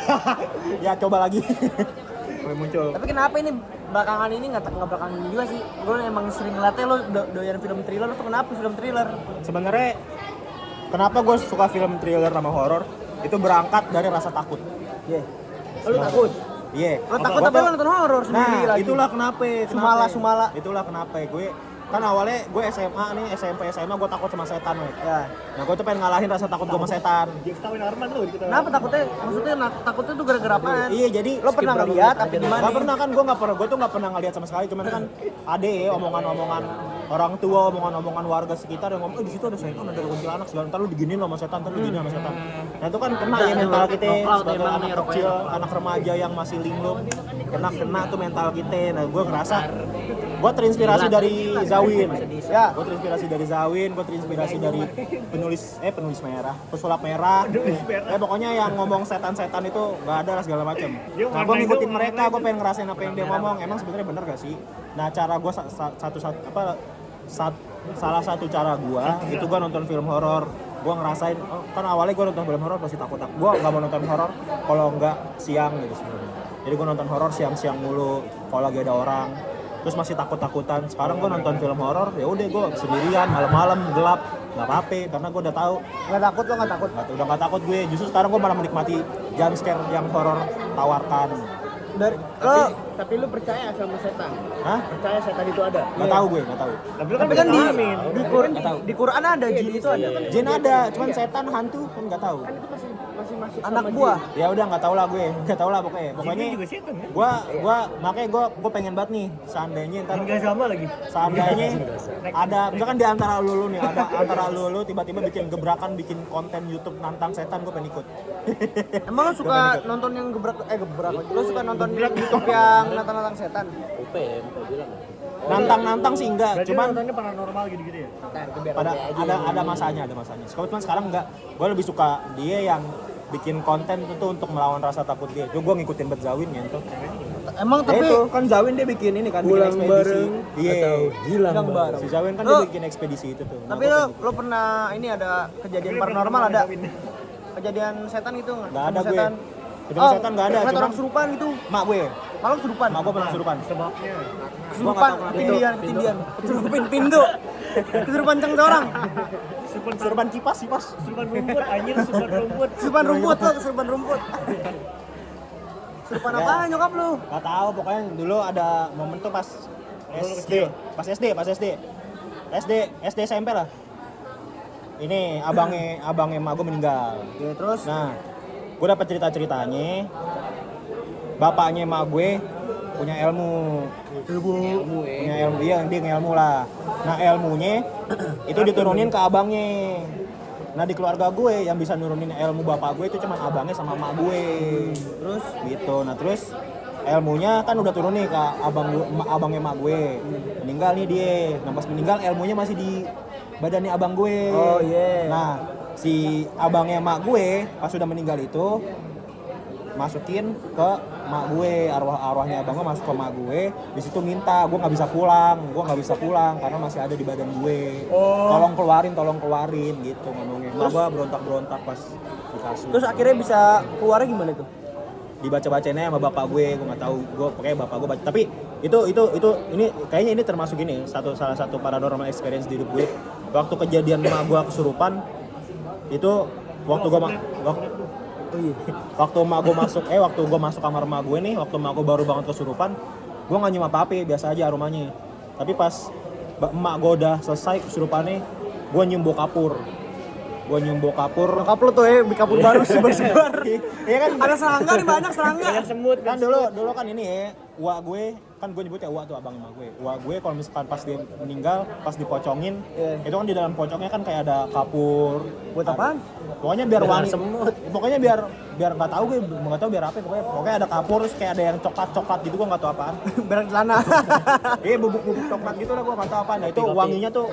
ya coba lagi. Kalau muncul. Tapi kenapa ini belakangan ini nggak belakangan ini juga sih? Gue emang sering ngeliatnya lo doyan film thriller, lo tuh kenapa film thriller? Sebenarnya kenapa gue suka film thriller sama horor? Itu berangkat dari rasa takut. Iya. Lo takut? Iya. Lo takut tapi lo nonton horor sendiri Nah, lagi. itulah kenapa. Sumala. Itulah kenapa gue kan awalnya gue SMA nih, SMP SMA gue takut sama setan, weh. Ya. Nah, gue tuh pengen ngalahin rasa takut gue sama setan. Dia ketawain Arman tuh. Kenapa takutnya? Maksudnya takutnya tuh gara-gara apaan? Iya, jadi Lo pernah ngeliat apa gimana? Gak pernah kan, gue tuh nggak pernah ngeliat sama sekali, cuman kan ada ya omongan-omongan orang tua, omongan-omongan warga sekitar yang ngomong, di situ ada setan, ada kuntilanak segala, ntar lu diginiin sama setan, ntar lu diginiin sama setan. Nah itu kan kena ya mental kita sebagai anak kecil, anak remaja yang masih linglung, kena tuh mental kita. Nah gue ngerasa gue terinspirasi dari Zawin. Ya, gue terinspirasi dari Zawin, gue terinspirasi dari penulis merah, pesulap merah. Ya pokoknya yang ngomong setan-setan itu gak ada lah segala macam. Nah gue ngikutin mereka, gue pengen ngerasain apa yang dia ngomong. Emang sebenarnya bener gak sih? Nah cara gue salah satu cara gue itu gue nonton film horor gue ngerasain kan awalnya gue nonton film horor pasti takut. Gue nggak mau nonton horor kalau nggak siang gitu sebenarnya. Jadi gue nonton horor siang-siang mulu kalau lagi ada orang. Terus masih takut-takutan. Sekarang gue nonton film horor ya udah gue sendirian malam-malam gelap nggak apa-apa karena gue udah tahu. Nggak takut lo nggak takut? Udah nggak takut gue. Justru sekarang gue malah menikmati jump scare yang horor tawarkan. Tapi lu percaya sama setan? Hah? Percaya setan itu ada? Nggak tahu gue, nggak tahu. Tapi lu kan Tapi kan ngalamin. di Quran ada jin itu ada kan? Jin ada, cuman setan hantu kan nggak tahu. Kan itu masih masuk Anak sama buah. Ya udah nggak tahu lah gue, nggak tahu lah pokoknya. Pokoknya Jinnya juga setan kan? gua makanya gua pengen banget nih seandainya ntar Enggak sama lagi. seandainya ada misalkan di antara lu nih ada antara lu tiba-tiba bikin gebrakan bikin konten YouTube nantang setan gue pengen ikut. Emang lo suka nonton yang gebrak lagi? Lo suka nonton YouTube yang nantang-nantang setan? UP ya, UP bilang. Nantang sih enggak, Berarti cuman nontonnya paranormal gitu-gitu ya? pada ada masanya. Cuman sekarang enggak. Gue lebih suka dia yang bikin konten itu untuk melawan rasa takut dia. Gue ngikutin Betzawin ya itu. Emang tapi itu kan Zawin dia bikin ini kan bikin Pulang ekspedisi. bareng Iya. hilang bareng. Si Zawin kan Lo- dia bikin ekspedisi itu tuh. Nah, tapi gua lo pernah ini ada kejadian paranormal ada? Kejadian setan gitu nggak? Nggak ada Sama gue. setan. Ketemu setan nggak ada, Ngeliat cuman orang kesurupan gitu. mak gue. Malah kesurupan. Mak gue pernah kesurupan. Sebabnya. Kesurupan, ketindian. Kesurupan pintu. Kesurupan cang seorang. Kesurupan kipas. Surupan rumput, anjir surupan rumput. Kesurupan rumput lo, kesurupan rumput. Kesurupan apa nyokap lu? Gak tahu pokoknya dulu ada momen tuh pas SD, pas SD SMP lah. Ini abangnya emak gue meninggal. Ya terus Nah, gue dapat ceritanya. Bapaknya emak gue punya ilmu. Punya ilmu, iya dia ngelmu lah. Nah ilmunya itu diturunin ke abangnya. Nah di keluarga gue yang bisa nurunin ilmu bapak gue itu cuma abangnya sama emak gue. Terus gitu. Nah terus ilmunya kan udah turun nih ke abangnya emak gue. Meninggal nih dia. Nah pas meninggal ilmunya masih di badannya abang gue. Oh, iya. Nah si abangnya emak gue pas sudah meninggal itu masukin ke emak gue, arwahnya abang gue masuk ke emak gue. Di situ minta gue nggak bisa pulang karena masih ada di badan gue. Tolong keluarin gitu ngomongnya. Emak gue berontak pas di kasur. Terus akhirnya bisa keluarnya gimana tuh? Dibaca-bacainnya sama bapak gue nggak tahu, gue pokoknya bapak gue baca. Tapi itu ini kayaknya ini termasuk ini salah satu paranormal experience di hidup gue. Waktu kejadian emak gue kesurupan itu waktu gue waktu gue masuk kamar emak gue nih, waktu emak gue baru banget kesurupan, gue nggak nyium apa-apa, biasa aja aromanya. Tapi pas emak gue udah selesai kesurupannya, gue nyium bau kapur. nyokap lu tuh kapur baru sebar-sebar. Iya kan? Ada serangga nih, banyak serangga. Semut Kan dulu kan ini ya, uak gue kan gue nyebutnya uak tuh abang emak gue. Uak gue kalau misalkan pas dia meninggal, pas dipocongin, itu kan di dalam pocongnya kan kayak ada kapur. Buat apaan? Pokoknya biar wangi. Pokoknya biar nggak tahu gue, nggak tahu biar apa. Pokoknya ada kapur, terus kayak ada yang coklat gitu, gue nggak tahu apaan. Berak celana. Iya bubuk-bubuk coklat gitu lah, gue nggak tahu apaan. Nah itu wanginya tuh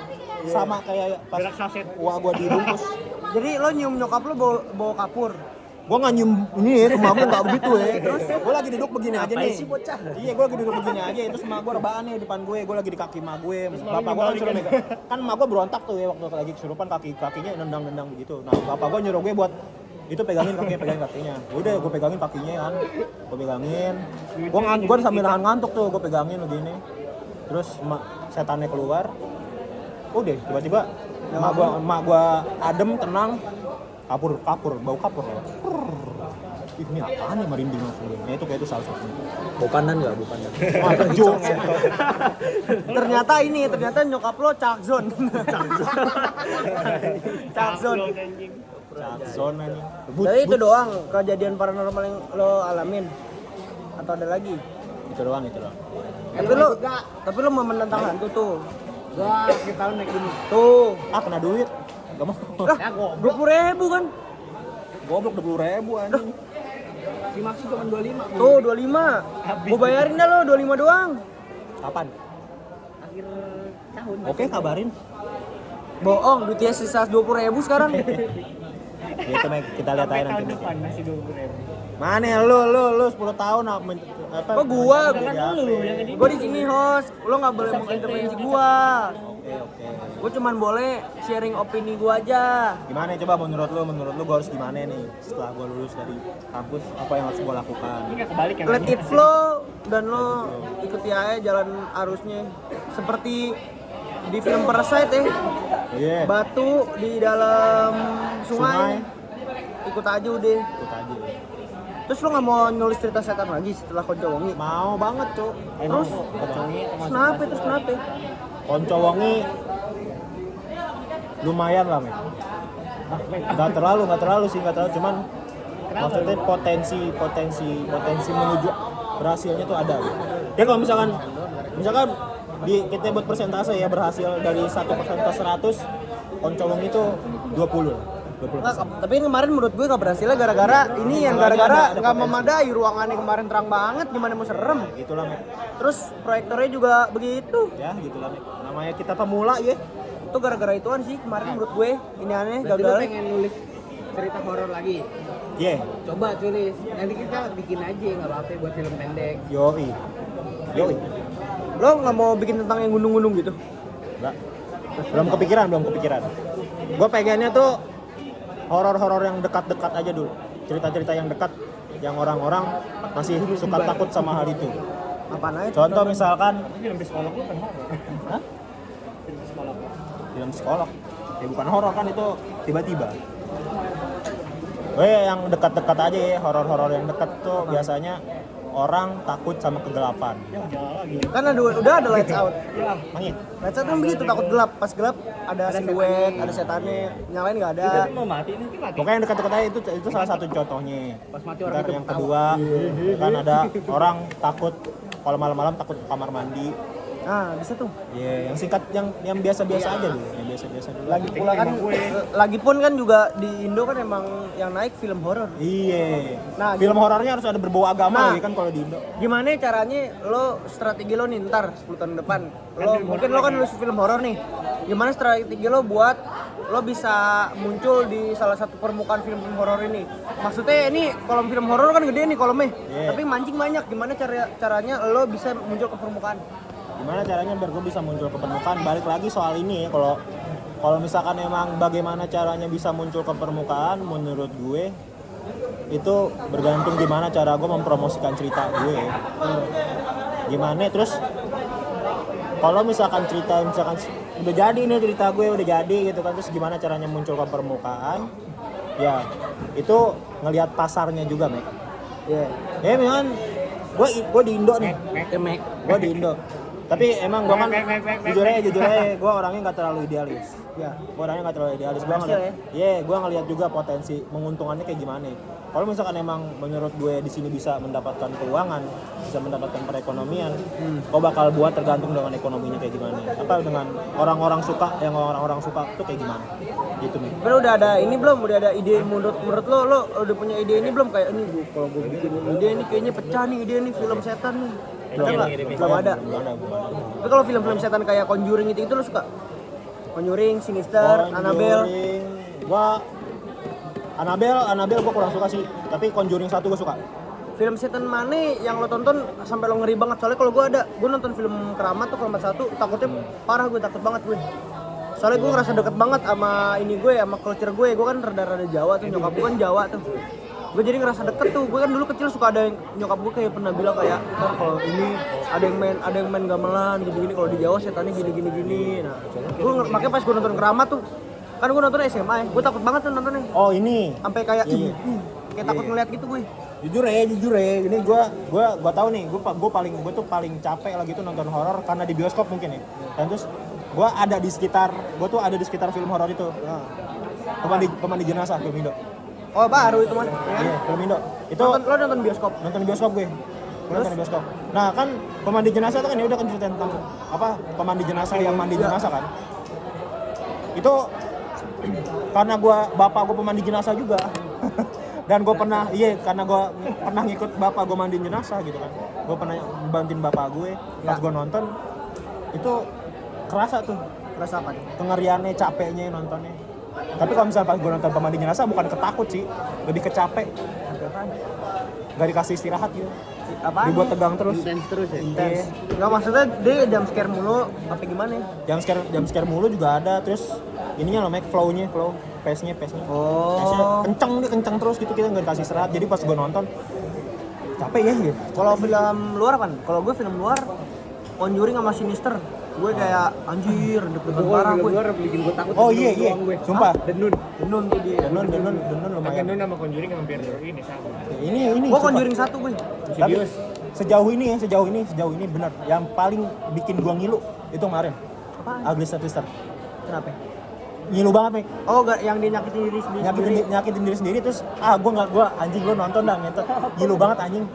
sama kayak pas berak saset. uak gue dibungkus. Jadi lo nyium nyokap lu bawa kapur. Gue nggak nyium ini ya, rumah gue nggak begitu ya. Terus gue lagi duduk begini aja nih. Iya gue lagi duduk begini aja. Terus emak gue rebahan nih depan gue lagi di kaki emak gue. Bapak gue kan suruh megang. Kan emak gue berontak tuh ya waktu lagi kesurupan, kakinya nendang gitu. Nah bapak gue nyuruh gue buat itu pegangin kakinya. Udah gue pegangin kakinya kan. Gue pegangin. Gue sambil nahan ngantuk tuh, gue pegangin begini. Terus setannya keluar. Udah tiba-tiba emak gua adem tenang, kapur bau kapur ya. Ini apaan nih merinding langsung. Nah itu kayak itu salah satunya. Bukanan. Jong. Ternyata nyokap lo cakzon. Cakzon. Cakzon aja. Jadi itu doang kejadian paranormal yang lo alamin atau ada lagi? Itu doang. Tapi lo mau menentang hantu tuh. Gua kita naik gunung. Tuh. Kena duit. Gak mau. Lah, 20.000 kan? Goblok 20.000 anjing. Dimaksud cuma 25. Tuh 25. Gua bayarin dah lo 25 doang. Kapan? Akhir tahun. Oke, kabarin. Bohong, duitnya sisa 20.000 sekarang. Gitu, kita lihat aja Tahun nanti. depan masih 20.000. Mana lu 10 tahun apa? Kok gua? Kan lu yang ini. Gua di sini host, lo nggak boleh mengintervensi gua. Oke. Gue cuman boleh sharing opini gue aja. Gimana coba menurut lu gue harus gimana nih setelah gue lulus dari kampus, apa yang harus gue lakukan? Ini nggak kebalik ya? Let it flow dan lo ikuti aja jalan arusnya. Seperti di film Parasite ya. Iya. Batu di dalam sungai. Ikut aja udah. Ikut aja. Terus lo nggak mau nulis cerita setan lagi setelah Konco Wongi? Mau banget cuk. Terus kenapa? Konco Wongi lumayan lah men. Nggak terlalu sih, cuman maksudnya potensi menuju berhasilnya tuh ada. Ya kalau misalkan kita buat persentase ya, berhasil dari 1% ke 100, Konco Wongi itu 20. Tapi kemarin menurut gue nggak berhasilnya gara-gara ini yang gara-gara nggak memadai, ruangannya kemarin terang banget, gimana mau serem. Itulah men. Terus proyektornya juga begitu. Ya gitulah men. Namanya kita pemula ya. Itu gara-gara ituan sih kemarin menurut gue ini aneh Berarti lu gagal. pengen nulis cerita horor lagi? Yeah. Coba tulis. Nanti kita bikin aja nggak apa-apa buat film pendek. Yoi. Lo nggak mau bikin tentang yang gunung-gunung gitu? Enggak. Belum kepikiran. Gue pengennya tuh horor-horor yang dekat-dekat aja dulu. Cerita-cerita yang dekat, yang orang-orang masih suka takut sama hal itu. Apaan aja? Contoh misalkan Film psikolog lu kan horor. Hah? Film psikolog. Film psikolog. Ya bukan horor kan, itu tiba-tiba. Yang dekat-dekat aja ya, horor-horor yang dekat tuh biasanya orang takut sama kegelapan. Kan udah ada lights out. Mangit. Lights out kan begitu, takut gelap. Pas gelap ada siluet, ada setannya. Yang lain nggak ada. Mau mati nanti mati. Pokoknya yang dekat-dekat aja itu salah satu contohnya. Pas mati orang Ntar itu yang ketawa. kedua kan ada orang takut kalau malam-malam takut ke kamar mandi. Nah, bisa tuh. Iya, yang singkat yang biasa-biasa aja dulu, yang biasa-biasa dulu. Lagi pula kan, lagi pun kan juga di Indo kan emang yang naik film horor. Iya. Nah, film horornya harus ada berbau agama Nah. ya kan kalau di Indo. Gimana caranya lo strategi lo nih ntar 10 tahun depan mungkin lo kan nulis film horor nih, gimana strategi lo buat lo bisa muncul di salah satu permukaan film horor ini? Maksudnya ini kolom film horor kan gede nih kolomnya, tapi mancing banyak. Gimana caranya lo bisa muncul ke permukaan? Gimana caranya biar gue bisa muncul ke permukaan? Balik lagi soal ini ya, kalau misalkan emang bagaimana caranya bisa muncul ke permukaan, menurut gue itu bergantung gimana cara gue mempromosikan cerita gue. Gimana terus kalau misalkan udah jadi nih cerita gue udah jadi gitu kan, terus gimana caranya muncul ke permukaan? Ya itu ngelihat pasarnya juga, Mek. Ya memang gue di Indo nih. Gue di Indo. Tapi emang gue kan jujur aja gue orangnya nggak terlalu idealis. Ya. Gue orangnya nggak terlalu idealis. Gue ngeliat juga potensi menguntungannya kayak gimana. Kalau misalkan emang menurut gue di sini bisa mendapatkan keuangan, bisa mendapatkan perekonomian, kau bakal buat tergantung dengan ekonominya kayak gimana. Apa dengan orang-orang suka tuh kayak gimana? Gitu nih. Tapi udah ada ini belum? Udah ada ide menurut lo udah punya ide ini belum? Kayak ini kalau gue bikin ide ini kayaknya pecah nih, ide ini film setan nih. Belum ada. Tapi kalau film-film setan kayak Conjuring itu lo suka? Conjuring, Sinister, Annabelle. Annabelle gue kurang suka sih. Tapi Conjuring 1 gue suka. Film setan mana yang lo tonton sampai lo ngeri banget? Soalnya kalau gue nonton film Keramat tuh Keramat 1 takutnya parah, gue takut banget gue. Soalnya gue ngerasa deket banget sama ini gue, sama culture gue kan rada-rada Jawa tuh, nyokap gue kan Jawa tuh. Gue jadi ngerasa deket tuh, gue kan dulu kecil suka ada yang nyokap gue kayak pernah bilang kayak kalau ini ada yang main gamelan gini-gini, kalau di Jawa setannya gini. Nah, gue makanya pas gue nonton Keramat tuh, kan gue nonton SMA ya, gue takut banget tuh nontonnya. Oh ini. Sampai kayak kayak takut ngeliat gitu gue. Jujur ya, ini gue tahu nih, gue tuh paling capek lagi tuh nonton horor karena di bioskop mungkin ya. Dan terus gue ada di sekitar film horor itu. Pemandi jenazah film Indo. Oh baru itu mah. Iya, film Indo. Itu Lo nonton bioskop? Nonton di bioskop gue. Nonton di bioskop. Nah kan pemandi jenazah itu kan ya udah kan cerita tentang apa pemandi jenazah yang mandi jenazah kan. Itu karena bapak gue pemandi jenazah juga. Dan gue karena gue pernah ngikut bapak gue mandi jenazah gitu kan. Gue pernah bantuin bapak gue. Pas gue nonton itu kerasa tuh. Kerasa apa? Kengeriannya, capeknya nontonnya. Tapi kalau misalnya pas gue nonton pemandi jenazah bukan ketakut sih, lebih kecapek. Gak dikasih istirahat gitu. Apaan? Dibuat tegang terus. Intens terus ya. Intens. Enggak maksudnya dia jam scare mulu apa gimana ya? Jam scare mulu juga ada, terus ininya loh Mac, flow pace-nya. Oh. Pace-nya kenceng terus gitu, kita nggak dikasih istirahat. Jadi pas gue nonton capek ya gitu. Kalau film luar apa? Kalau gue film luar Conjuring sama Sinister. Gue kayak anjir deg-degan parah gue. Gue bikin gue takut. Oh iya, sumpah. Denun. Denun tuh dia. Denun lumayan. Denun sama Conjuring hampir ini sama. Ini Gue sumpah. Conjuring 1 gue. Tapi sejauh ini benar yang paling bikin gua ngilu itu kemarin. Apaan? Ugly Stepsister. Kenapa? Ngilu banget, Mek. Oh, yang dia nyakitin diri sendiri. Nyakitin diri sendiri terus gua anjing gua nonton dah gitu. Ngilu banget anjing.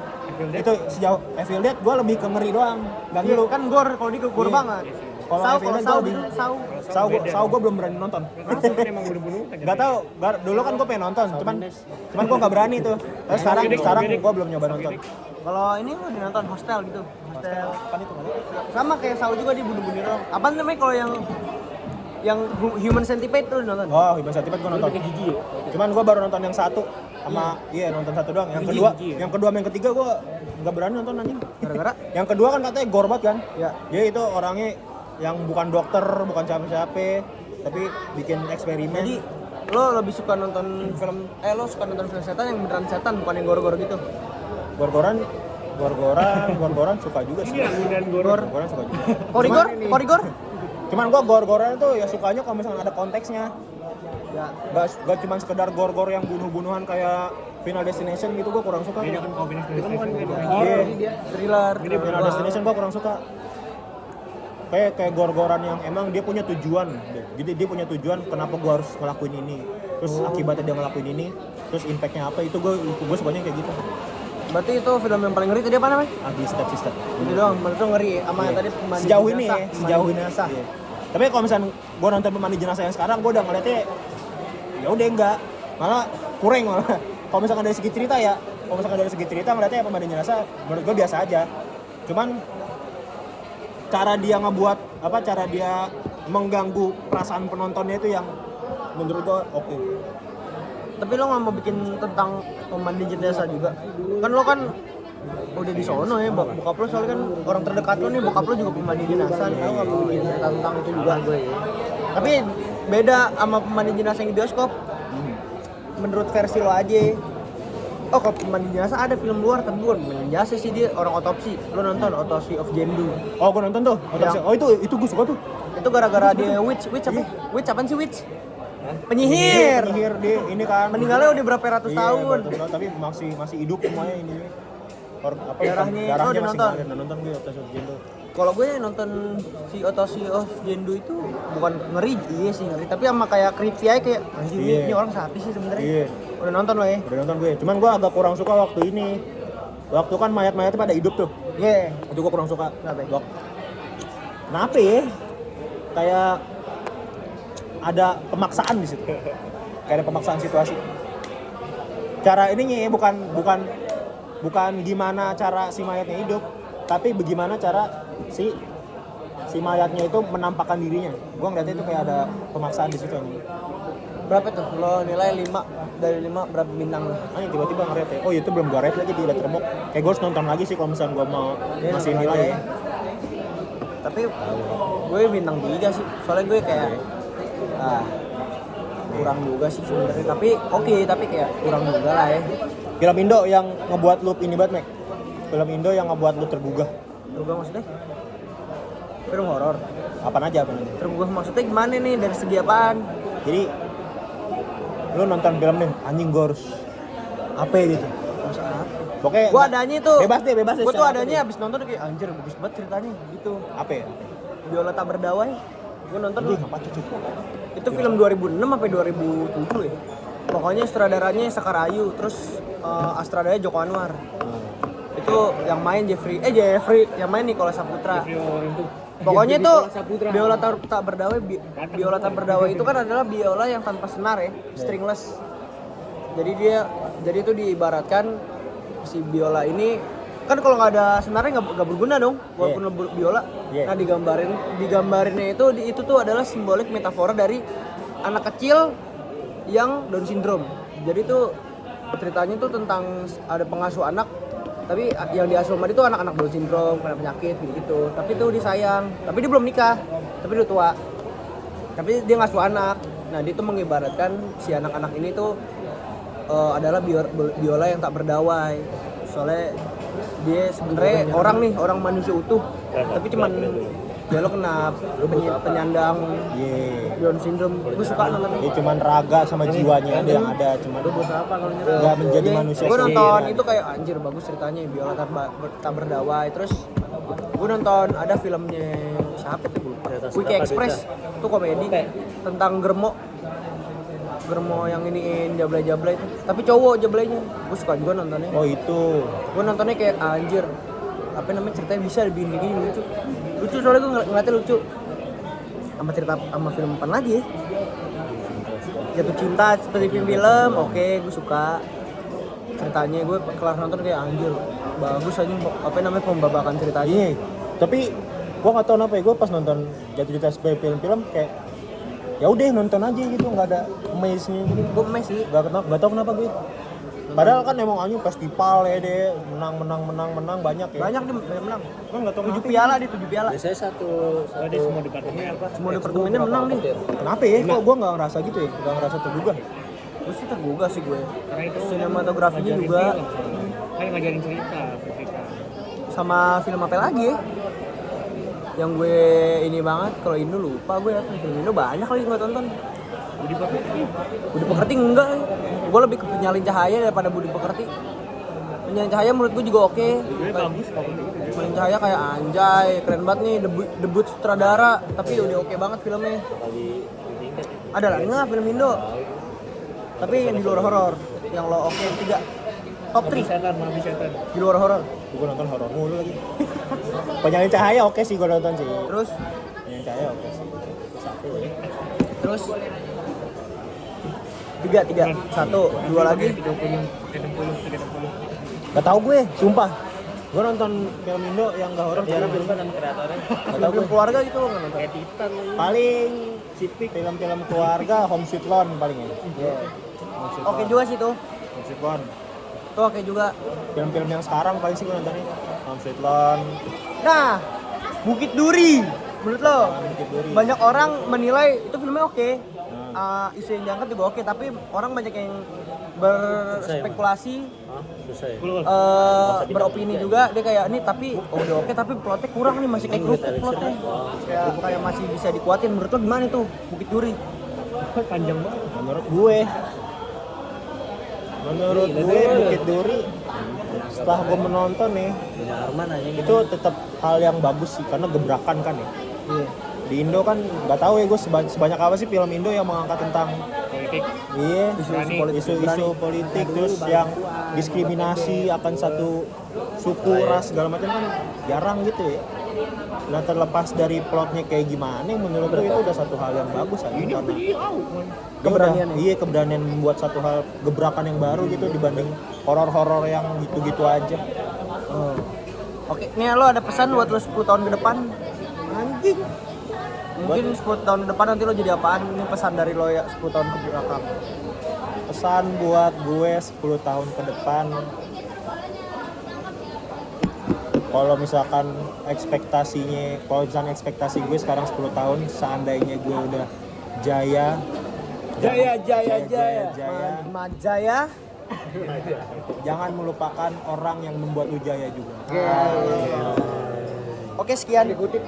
Itu sejauh Evil Dead gua lebih ke ngeri doang. Enggak ngilu. Kan gore, kalau dia gore Iya. banget. Kalau Sau, Evil kalau Dead Sau gua gitu, Sau. Sau gua belum berani nonton. Emang bunuh-bunuh. Gak tau, dulu kan gue pengen nonton, cuman gue gak berani tuh. Tapi sekarang gue belum nyoba nonton. Kalau ini lo nonton Hostel gitu. Hostel. Kan itu kan? Sama kayak Sau juga dia bunuh-bunuh doang. Apa namanya kalau yang Human Centipede tuh nonton? Oh, Human Centipede gue nonton. Cuman gue baru nonton yang satu sama nonton satu doang. Yang kedua sama yang ketiga gue nggak berani nonton anjing. Gara-gara? Yang kedua kan katanya gore banget kan? Ya. Dia itu orangnya yang bukan dokter, bukan siapa-siapa, tapi bikin eksperimen. Jadi lo lebih suka nonton film setan yang beneran setan bukan yang gore-gore gitu. Gorgoran suka juga sih. Gorgoran suka juga. Korigor? Cuman gua gor-goran tuh ya sukanya kalau misalnya ada konteksnya. Ya. Gak cuma sekedar gor-gor yang bunuh-bunuhan kayak Final Destination gitu gua kurang suka. Beda kan kalau finish Itu bukan beda. Iya. Dia. Thriller. Final Destination gua kurang suka. Kayak gor-goran yang emang dia punya tujuan. Jadi dia punya tujuan kenapa gua harus ngelakuin ini. Terus akibatnya dia ngelakuin ini, terus impactnya apa, itu gua sukanya kayak gitu. Berarti itu film yang paling ngeri tadi apa namanya? Ugly Stepsister. Itu doang, menurut lo ngeri sama yang tadi pemandi Sejauh ini jenazah. ya, sejauh ini. Jenazah. Iya. Tapi kalau misalnya gua nonton pemandi jenazah yang sekarang, gua udah ngeliatnya ya udah enggak. Malah kurang malah. Kalau misalkan dari segi cerita ngeliatnya pemandi jenazah menurut gua biasa aja. Cuman cara dia mengganggu perasaan penontonnya itu yang menurut gua oke. Tapi lo nggak mau bikin tentang pemandi jenazah juga? Kan lo kan udah di sono ya, bokap lo soalnya kan orang terdekat lo nih, bokap lo juga pemandi jenazah nih. Lo nggak mau bikin cerita tentang itu juga? Tapi beda sama pemandi jenazah yang di bioskop. Menurut versi lo aja. Oh, kalau pemandi jenazah ada film luar, tapi bukan pemandi jenazah sih, dia orang otopsi. Lo nonton Autopsy of Jendu? Oh, gua nonton tuh. Yang- Oh, itu gua suka tuh. Itu gara-gara dia witch apa? Witch apaan sih witch? Penyihir. Penyihir dia ini kan. Meninggalnya udah berapa ratus Iya, tahun. bertahun-tahun, tapi masih hidup semuanya ini. Darahnya, lo udah masih nonton? ngalir. Udah nonton gue Autopsy of Jendu. Kalau gue nonton si Autopsy of Jendu itu bukan ngeri, iya sih ngeri, tapi sama kayak creepy aja kayak anjir Iya. ini orang sapi sih sebenarnya. Iya. Udah nonton lo ya? Udah nonton gue. Cuman gue agak kurang suka waktu ini. Waktu kan mayat-mayatnya pada hidup tuh. Iya. Itu gue kurang suka. Kenapa? Kenapa ya? Kayak ada pemaksaan di situ. Kayak ada pemaksaan situasi. Cara ininya bukan gimana cara si mayatnya hidup, tapi bagaimana cara si mayatnya itu menampakkan dirinya. Gua ngeliatnya itu kayak ada pemaksaan di situ nih. Berapa tuh? Lo nilai 5 dari 5 berapa bintang lo? Anjing tiba-tiba ngeliat ya. Oh itu belum gua rate lagi di Letterboxd. Kayak gua harus nonton lagi sih kalau misalnya gua mau Iya, masih nonton nilai. lagi. Tapi gue bintang 3 sih. Soalnya gue kayak kurang juga sih sebenarnya. Tapi oke, tapi kayak kurang juga lah ya. Film Indo yang ngebuat lu ini banget, Mek. Film Indo yang ngebuat lu tergugah. Tergugah maksudnya? Film horor. Apaan aja. Tergugah maksudnya gimana nih, dari segi apaan? Jadi lu nonton film nih, anjing gua harus apa ya gitu. Maksud apa? Pokoknya Gua adanya itu. bebas deh. Gue tuh secara adanya apa abis nonton kayak anjir bagus banget ceritanya gitu. Apa ya? Viola Tak Berdawai. Gue nonton Anjing apa cucu? itu film 2006 sampai 2007 ya. Pokoknya sutradaranya Sekar Ayu, terus Astradanya Joko Anwar. Itu yang main Jeffrey yang main Nicholas Saputra. Pokoknya itu biola tak berdawai. Biola tak berdawai itu kan adalah biola yang tanpa senar ya, stringless. Jadi itu diibaratkan si biola ini kan kalau nggak ada senarnya nggak berguna dong, walaupun biola. Nah digambarinnya itu tuh adalah simbolik metafora dari anak kecil yang Down syndrome. Jadi tuh ceritanya tuh tentang ada pengasuh anak, tapi yang diasuh sama dia tuh anak-anak Down syndrome, kena penyakit gitu. Tapi tuh disayang, tapi dia belum nikah, tapi udah tua. Tapi dia ngasuh anak. Nah, dia tuh mengibaratkan si anak-anak ini tuh adalah biola yang tak berdawai. Soalnya dia sebenarnya orang manusia utuh, tapi cuman dia lo kena penyandang Down syndrome. Gue suka nonton. Dia cuman raga sama jiwanya ada yang ada, cuman nggak menjadi manusia. Gue sendiri. nonton itu kayak anjir bagus ceritanya, biola tak berdawai. Terus gue nonton ada filmnya siapa tuh gue lupa. Wiki Express itu komedi tentang Germo yang iniin jablay-jablay itu. Tapi cowok jablainya. Gue suka juga nontonnya. Oh itu. Gue nontonnya kayak anjir. Apa namanya ceritanya bisa dibikin gini lucu. Lucu soalnya gue ngeliatnya lucu. Sama film apa lagi ya? Jatuh Cinta seperti film, oke, gue suka. Ceritanya gue kelar nonton kayak anjir. Bagus aja apa namanya pembabakan ceritanya. Iya. Tapi gue nggak tahu kenapa ya, gue pas nonton Jatuh Cinta sebagai film-film kayak ya udah nonton aja gitu, nggak ada amaze-nya gitu. Gue mes sih. Nggak tahu kenapa gue. Padahal kan emang anjing festival ya deh, menang banyak ya. Banyak dia menang. Kan nggak tahu 7 piala dia 7 piala. Biasanya satu Tadi semua departemen apa? Semua departemennya menang nih. Kenapa ya? Kok gue nggak ngerasa gitu ya? Nggak ngerasa tergugah. Gue sih tergugah sih gue. Karena itu Sinematografinya ngajarin juga. film. Kan ngajarin cerita. Sama film apa lagi ya? Yang gue ini banget kalau Indo lupa gue ya. Film Indo banyak lagi gue tonton. Budi Pekerti. Budi Pekerti enggak. Gue lebih ke Penyalin Cahaya daripada Budi Pekerti. Penyalin Cahaya menurut gue juga oke. Bagus kok. Penyalin Cahaya kayak anjay, keren banget nih debut sutradara, tapi udah oke banget filmnya. Ada lah nggak film Indo? Tapi yang di luar horor, yang lo oke 3 top 3 Mabdi Setan. di luar horor. Gue nonton horor mulu lagi. Penyalin Cahaya oke sih gue nonton sih. Terus Penyalin Cahaya oke sih. Satu ya. Terus 3 1 2 lagi. 60. Gak tau gue, sumpah. Gue nonton film Indo yang gak horor jarang. film kan kreatornya. Gak tau Film gue. keluarga gitu lo nggak nonton? Kayak Titan. Paling film-film keluarga Home Sweet Loan paling ya. Iya. Home Sweet Oke Loan. juga sih tuh. Home Sweet Loan. Tuh oke juga. Film-film yang sekarang paling sih gue nontonnya Home Sweet Loan. Nah, Bukit Duri. Menurut lo? Bukit Duri. Banyak orang menilai itu filmnya oke. Isu yang diangkat juga oke, tapi orang banyak yang berspekulasi, Susah ya. beropini juga dia kayak ini tapi udah oke tapi plotnya kurang nih, masih kayak kerupuk plotnya. Kayak masih bisa dikuatin. Menurut lo gimana tuh Bukit Duri? Panjang banget. Menurut gue Bukit Duri setelah gue menonton nih Punya Arman aja gitu. itu tetap hal yang bagus sih karena gebrakan kan ya. Iya. Di Indo kan nggak tahu ya gue sebanyak apa sih film Indo yang mengangkat tentang Politik. isu-isu politik terus yang diskriminasi akan satu suku ras segala macam kan jarang gitu ya. Nah terlepas dari plotnya kayak gimana, menurut gue itu udah satu hal yang bagus aja karena Keberanian ya? Iya, keberanian membuat satu hal gebrakan yang baru gitu dibanding horor-horor yang gitu-gitu aja. Oke, nih lo ada pesan buat lo 10 tahun ke depan? Anjing. Mungkin 10 tahun ke depan nanti lo jadi apaan? Ini pesan dari lo ya 10 tahun ke belakang. Pesan buat gue 10 tahun ke depan, kalau misalkan ekspektasi gue sekarang 10 tahun, seandainya gue udah jaya. Majaya. Jangan melupakan orang yang membuat lu jaya juga. Oke, sekian. Dikutip